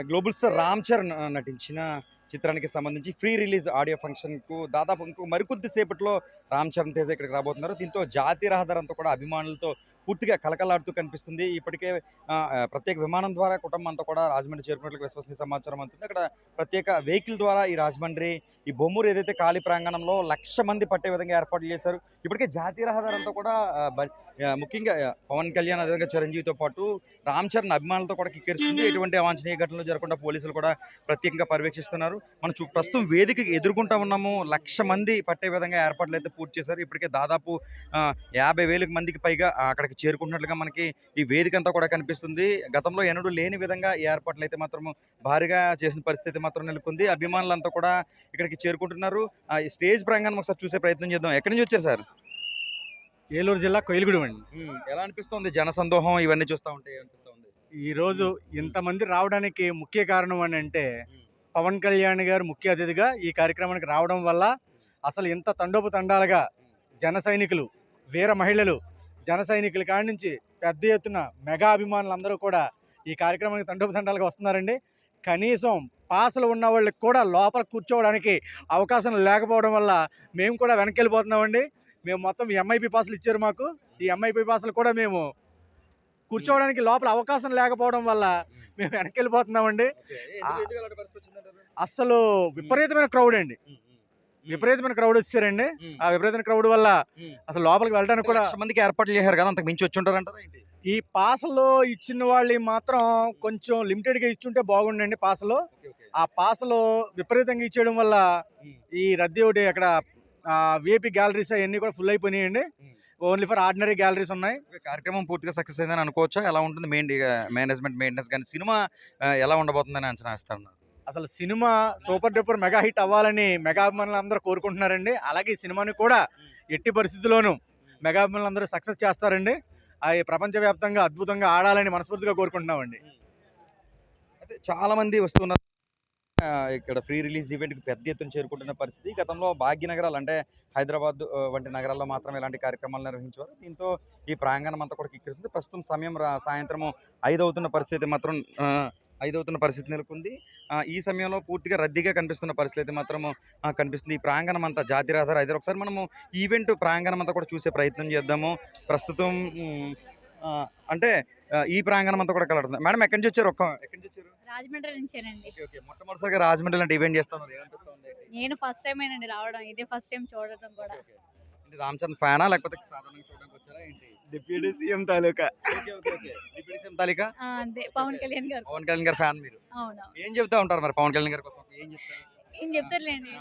Global star Ram Charan నటించిన చిత్రానికి సంబంధించి ఫ్రీ రిలీజ్ ఆడియో ఫంక్షన్కు దాదాపు ఇంకో మరికొద్ది సేపట్లో రామ్ చరణ్ తేజ ఇక్కడికి రాబోతున్నారు. దీంతో జాతీయ రహదారి అంతా కూడా అభిమానులతో పూర్తిగా కలకలాడుతూ కనిపిస్తుంది. ఇప్పటికే ప్రత్యేక విమానం ద్వారా కుటుంబం అంతా కూడా రాజమండ్రి చేరుకున్నట్లు విశ్వసనీయ సమాచారం అందుతుంది. అక్కడ ప్రత్యేక వెహికల్ ద్వారా ఈ రాజమండ్రి ఈ బొమ్మూరు ఏదైతే ఖాళీ ప్రాంగణంలో 1,00,000 మంది పట్టే విధంగా ఏర్పాట్లు చేశారు. ఇప్పటికే జాతీయ రహదారి అంతా కూడా ముఖ్యంగా పవన్ కళ్యాణ్ అదేవిధంగా చిరంజీవితో పాటు రామ్ చరణ్ అభిమానులతో కూడా కిక్కిరిస్తుంది. ఎటువంటి అవాంఛనీయ ఘటనలు జరగకుండా పోలీసులు కూడా ప్రత్యేకంగా పర్యవేక్షిస్తున్నారు. మనం ప్రస్తుతం వేదికకి ఎదుర్కొంటా ఉన్నాము. 1,00,000 మంది పట్టే విధంగా ఏర్పాట్లు అయితే పూర్తి చేశారు. ఇప్పటికే దాదాపు 50,000 మందికి పైగా అక్కడికి చేరుకుంటున్నట్లుగా మనకి ఈ వేదిక అంతా కూడా కనిపిస్తుంది. గతంలో ఎన్నడూ లేని విధంగా ఈ ఏర్పాట్లు అయితే మాత్రం భారీగా చేసిన పరిస్థితి మాత్రం నెలకొంది. అభిమానులంతా కూడా ఇక్కడికి చేరుకుంటున్నారు. ఈ స్టేజ్ ప్రాంగణం ఒకసారి చూసే ప్రయత్నం చేద్దాం. ఎక్కడి నుంచి వచ్చారు సార్? ఏలూరు జిల్లా కొయిలగూడెం అండి. ఎలా అనిపిస్తుంది జనసందోహం ఇవన్నీ చూస్తూ ఉంటే? ఈ రోజు ఇంతమంది రావడానికి ముఖ్య కారణం అని అంటే పవన్ కళ్యాణ్ గారు ముఖ్య అతిథిగా ఈ కార్యక్రమానికి రావడం వల్ల అసలు ఇంత తండోపతండాలుగా జన సైనికులు, వీర మహిళలు, జన సైనికుల కాడి నుంచి పెద్ద ఎత్తున మెగా అభిమానులు అందరూ కూడా ఈ కార్యక్రమానికి తండోపతండాలుగా వస్తున్నారండి. కనీసం పాసలు ఉన్న వాళ్ళకి కూడా లోపల కూర్చోవడానికి అవకాశం లేకపోవడం వల్ల మేము కూడా వెనక్కి వెళ్ళిపోతున్నామండి. మేము మొత్తం ఎంఐపి పాసులు ఇచ్చారు మాకు. ఈ ఎంఐపి పాసులు కూడా మేము కూర్చోవడానికి లోపల అవకాశం లేకపోవడం వల్ల మేము వెనక్కి వెళ్ళిపోతున్నామండి. అసలు విపరీతమైన క్రౌడ్ అండి, విపరీతమైన క్రౌడ్ వచ్చారండి. ఆ విపరీతమైన క్రౌడ్ వల్ల అసలు లోపలికి వెళ్ళడానికి కూడా మందికి ఏర్పాట్లు చేశారు కదా, అంతకు మించి వచ్చి ఉంటారంటారా ఏంటి? ఈ పాసలో ఇచ్చిన వాళ్ళు మాత్రం కొంచెం లిమిటెడ్గా ఇచ్చుంటే బాగుండండి. పాసలో ఆ పాసలో విపరీతంగా ఇచ్చేయడం వల్ల ఈ రద్దీ ఒకటి అక్కడ విఐపి గ్యాలరీస్ అవన్నీ కూడా ఫుల్ అయిపోయినాయండి. ఓన్లీ ఫర్ ఆర్డినరీ గ్యాలరీస్ ఉన్నాయి. కార్యక్రమం పూర్తిగా సక్సెస్ అయిందని అనుకోవచ్చా? ఎలా ఉంటుంది మేనేజ్మెంట్ మెయింటెనెన్స్ కానీ సినిమా ఎలా ఉండబోతుందని అంచనా వేస్తారు? అసలు cinema super duper mega hit అవ్వాలని మెగా అభిమానులు అందరూ కోరుకుంటున్నారండి. అలాగే ఈ సినిమాని కూడా ఎట్టి పరిస్థితుల్లోనూ మెగా అభిమానులు అందరూ సక్సెస్ చేస్తారండి. అవి ప్రపంచవ్యాప్తంగా అద్భుతంగా ఆడాలని మనస్ఫూర్తిగా కోరుకుంటున్నామండి. అయితే చాలా మంది వస్తున్నారు ఇక్కడ ఫ్రీ రిలీజ్ ఈవెంట్కి పెద్ద ఎత్తున చేరుకుంటున్న పరిస్థితి. గతంలో భాగ్యనగరాలు అంటే హైదరాబాద్ వంటి నగరాల్లో మాత్రం ఇలాంటి కార్యక్రమాలు నిర్వహించేవారు. దీంతో ఈ ప్రాంగణం అంతా కూడా కిక్కిరిస్తుంది. ప్రస్తుతం సమయం సాయంత్రం 5 అవుతున్న పరిస్థితి నెలకొంది. ఈ సమయంలో పూర్తిగా రద్దీగా కనిపిస్తున్న పరిస్థితి అయితే మాత్రం కనిపిస్తుంది. ఈ ప్రాంగణం అంతా జాతీయ రహదారి అయితే ఒకసారి మనము ఈవెంట్ ప్రాంగణం అంతా కూడా చూసే ప్రయత్నం చేద్దాము. ప్రస్తుతం అంటే ఈ ప్రాంగణం అంతా కూడా కలడుతుంది. మేడం ఎక్కడి నుంచి వచ్చారు? ఎక్కడి నుంచి వచ్చారు? రాజమండ్రి నుంచేనండి. మొట్టమొదటిసారిగా రాజమండ్రి లాంటి ఈవెంట్ చేస్తున్నారు, ఏమనిపిస్తుంది? నేను ఫస్ట్ టైం ఏనండి రావడం, ఇదే ఫస్ట్ టైం చూడటం కూడా. రామ్ చరణ్ ఫ్యానా లేకపోతే సాధారణంగా చూడడానికి వచ్చారా ఏంటి? డిప్యూటీ సీఎం తాలూకా డిప్యూటీ సీఎం తాలూకా అంతే, పవన్ కళ్యాణ్ గారు. పవన్ కళ్యాణ్ గారు ఫ్యాన్ మీరు? అవును. ఏం చెప్తా ఉంటారు మరి పవన్ కళ్యాణ్ గారి కోసం? ఏం చెప్తారులేండి.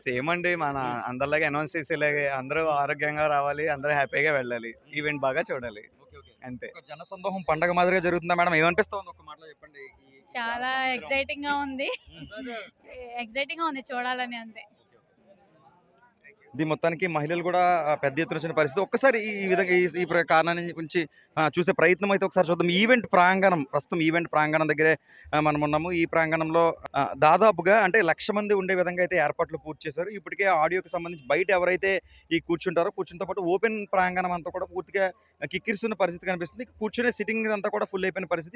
సేమ్ అండి, మన అందరిలాగే అనౌన్స్ చేసేలాగే అందరూ ఆరోగ్యంగా రావాలి, అందరూ హ్యాపీగా వెళ్ళాలి, ఈవెంట్ బాగా చూడాలి అంతే. జనసందోహం పండగ మాదిరిగా జరుగుతుందా మేడం? ఏమనిపిస్తుంది ఒక మాటలో చెప్పండి. చాలా ఎక్సైటింగ్ గా ఉంది, ఎక్సైటింగ్ గా ఉంది చూడాలని అంతే. ఇది మొత్తానికి మహిళలు కూడా పెద్ద ఎత్తున వచ్చిన పరిస్థితి. ఒక్కసారి ఈ విధంగా ఈ కారణాన్ని గురించి చూసే ప్రయత్నం అయితే ఒకసారి చూద్దాం. ఈవెంట్ ప్రాంగణం, ప్రస్తుతం ఈవెంట్ ప్రాంగణం దగ్గరే మనం ఉన్నాము. ఈ ప్రాంగణంలో దాదాపుగా అంటే 1,00,000 మంది ఉండే విధంగా అయితే ఏర్పాట్లు పూర్తి చేశారు. ఇప్పటికే ఆడియోకి సంబంధించి బయట ఎవరైతే ఈ కూర్చుంటారో కూర్చుంతో పాటు ఓపెన్ ప్రాంగణం అంతా కూడా పూర్తిగా కిక్కిరిస్తున్న పరిస్థితి కనిపిస్తుంది. కూర్చునే సిట్టింగ్ అంతా కూడా ఫుల్ అయిపోయిన పరిస్థితి.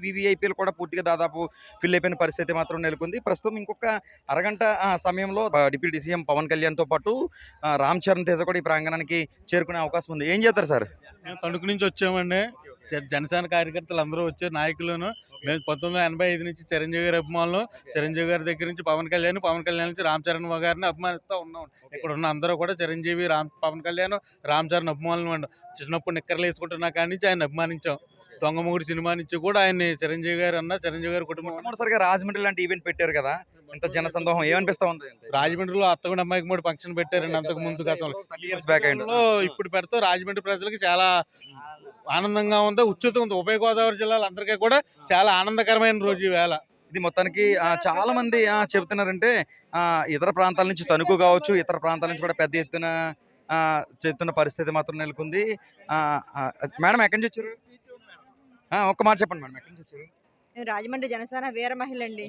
వివిఐపీలు కూడా పూర్తిగా దాదాపు ఫిల్ అయిపోయిన పరిస్థితి మాత్రం నెలకొంది. ప్రస్తుతం ఇంకొక అరగంట సమయంలో డిప్యూటీ సీఎం పవన్ కళ్యాణ్తో పాటు రామ్ చరణ్ తేజ కూడా ఈ ప్రాంగణానికి చేరుకునే అవకాశం ఉంది. ఏం చేస్తారు సార్? మేము తణుకు నుంచి వచ్చామండి. జనసేన కార్యకర్తలు అందరూ వచ్చారు, నాయకులను. మేము 1985 నుంచి చిరంజీవి గారి అభిమానులు. చిరంజీవి గారి దగ్గర నుంచి పవన్ కళ్యాణ్ నుంచి రామ్ చరణ్ గారిని అభిమానిస్తూ ఉన్నాం. ఇక్కడ ఉన్న అందరూ కూడా చిరంజీవి, పవన్ కళ్యాణ్, రామ్ చరణ్ అభిమానులు అండి. చిన్నప్పుడు నిక్కర్లు వేసుకుంటున్నా కానీ నుంచి ఆయన అభిమానించాం. దొంగమూడి సినిమా నుంచి కూడా ఆయన్ని చిరంజీవి గారి కుటుంబం. మొదటిసారిగా రాజమండ్రి లాంటి ఈవెంట్ పెట్టారు కదా, ఇంత జన సందోహం ఏమనిపిస్తా ఉంది? రాజమండ్రిలో అత్తగుండి అమ్మాయికి మూడు ఫంక్షన్ పెట్టారండి అంతకు ముందు గతంలో. 30 years back ఇప్పుడు పెడతా రాజమండ్రి ప్రజలకి చాలా ఆనందంగా ఉంది, ఉచితం ఉంది. ఉభయ గోదావరి జిల్లాల అందరికీ కూడా చాలా ఆనందకరమైన రోజు ఈ వేళ. ఇది మొత్తానికి చాలా మంది చెబుతున్నారంటే ఇతర ప్రాంతాల నుంచి తణుకు కావచ్చు, ఇతర ప్రాంతాల నుంచి కూడా పెద్ద ఎత్తున చెప్తున్న పరిస్థితి మాత్రం నెలకొంది. మేడం ఎక్కడి నుంచి వచ్చారు? ఒక్క మాట చెప్పండి మేడం, ఎక్కడి నుంచి వచ్చారు? రాజమండ్రి జనసేన వీర మహిళ అండి.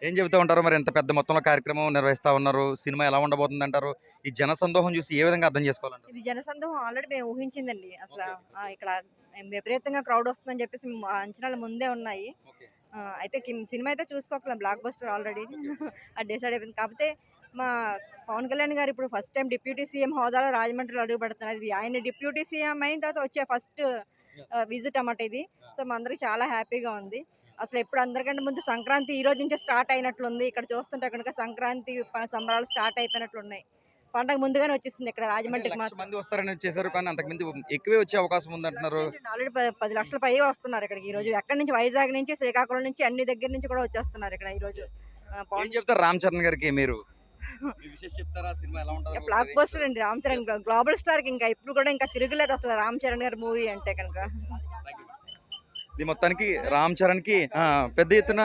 ఏం చెబుతూ ఉంటారు మరి? ఎంత పెద్ద మొత్తంలో కార్యక్రమం నిర్వహిస్తా ఉన్నారు, సినిమా ఎలా ఉండబోతుంది అంటారు? ఈ జన సందోహం చూసి ఏ విధంగా అర్థం చేసుకోవాలంటారు? ఇది జనసందోహం ఆల్రెడీ మేము ఊహించిందండి. అసలు ఇక్కడ విపరీతంగా క్రౌడ్ వస్తుందని చెప్పేసి అంచనాలు ముందే ఉన్నాయి. అయితే సినిమా అయితే చూసుకోగలం, బ్లాక్ బస్టర్ ఆల్రెడీ అది డిసైడ్ అయిపోయింది. కాకపోతే మా పవన్ కళ్యాణ్ గారు ఇప్పుడు ఫస్ట్ టైం డిప్యూటీ సీఎం హోదాలో రాజమండ్రిలో అడుగు పెడుతున్నారు. ఇది ఆయన డిప్యూటీ సీఎం అయిన తర్వాత వచ్చే ఫస్ట్ విజిట్ అన్నమాట ఇది. సో మా అందరికి చాలా హ్యాపీగా ఉంది. అసలు ఎప్పుడు అందరికంటే ముందు సంక్రాంతి ఈ రోజు నుంచే స్టార్ట్ అయినట్లుంది. ఇక్కడ చూస్తుంటే కనుక సంక్రాంతి సంబరాలు స్టార్ట్ అయిపోయినట్లున్నాయి. పండగ ముందుగానే వచ్చేసింది ఇక్కడ రాజమండ్రికి లక్ష మాత్రం. మంది వస్తారని చేశారు, కానీ అంతకుమంది ఎక్కువే వచ్చే అవకాశం ఉందంటున్నారు. ఆల్రెడీ 10 లక్షల పై వస్తున్నారు ఇక్కడికి ఈ రోజు. ఎక్కడి నుంచి, వైజాగ్ నుంచి, శ్రీకాకుళం నుంచి, అన్ని దగ్గర నుంచి కూడా వచ్చేస్తున్నారు ఇక్కడ ఈ రోజు. ఏం చెప్తారు రామ్ చరణ్ గారికి మీరు? మీ విశేష చెప్తారా? సినిమా ఎలా ఉంటుంది? బ్లాక్ బస్టర్ అండి రామ్ చరణ్, గ్లోబల్ స్టార్ కి ఇంకా ఇప్పుడు కూడా ఇంకా తిరగలేదు అసలు రామ్ చరణ్ గారి మూవీ అంటే కనుక. ఇది మొత్తానికి రామ్ చరణ్కి పెద్ద ఎత్తున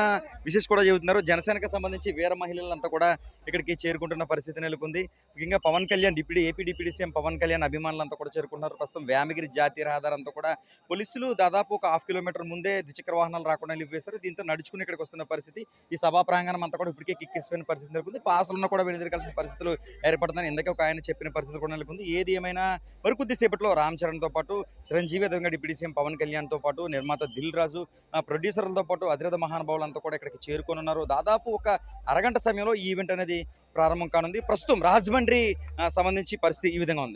విశేష కూడా చెబుతున్నారు. జనసేనకు సంబంధించి వీర మహిళలంతా కూడా ఇక్కడికి చేరుకుంటున్న పరిస్థితి నెలకొంది. ముఖ్యంగా Pawan Kalyan AP deputy CM Pawan Kalyan అభిమానులంతా కూడా చేరుకుంటున్నారు. ప్రస్తుతం వేమగిరి జాతీయ రహదారి అంతా కూడా పోలీసులు దాదాపు ఒక 1/2 కిలోమీటర్ ముందే ద్విచక్ర వాహనాలు రాకుండా నిలిపివేశారు. దీంతో నడుచుకుని ఇక్కడికి వస్తున్న పరిస్థితి. ఈ సభా ప్రాంగణం అంతా కూడా ఇప్పటికే కిక్కిసిపోయిన పరిస్థితి నెలకొంది. పాసులున్న కూడా వెనుదిరగాల్సిన పరిస్థితులు ఏర్పడుతున్నాయి. ఇందుకే ఒక ఆయన చెప్పిన పరిస్థితి కూడా నెలకొంది. ఏది ఏమైనా మరికొద్ది సేపట్లో రామ్ చరణ్తో పాటు చిరంజీవి, అదేవిధంగా డిప్యూటీ సీఎం పవన్ కళ్యాణ్తో పాటు నిర్మాత దిల్ రాజు, ప్రొడ్యూసర్లతో పాటు అధిరథ మహానుభావులంతా కూడా ఇక్కడికి చేరుకోనున్నారు. దాదాపు ఒక అరగంట సమయంలో ఈ ఈవెంట్ అనేది ప్రారంభం కానుంది. ప్రస్తుతం రాజమండ్రి సంబంధించి పరిస్థితి ఈ విధంగా ఉంది.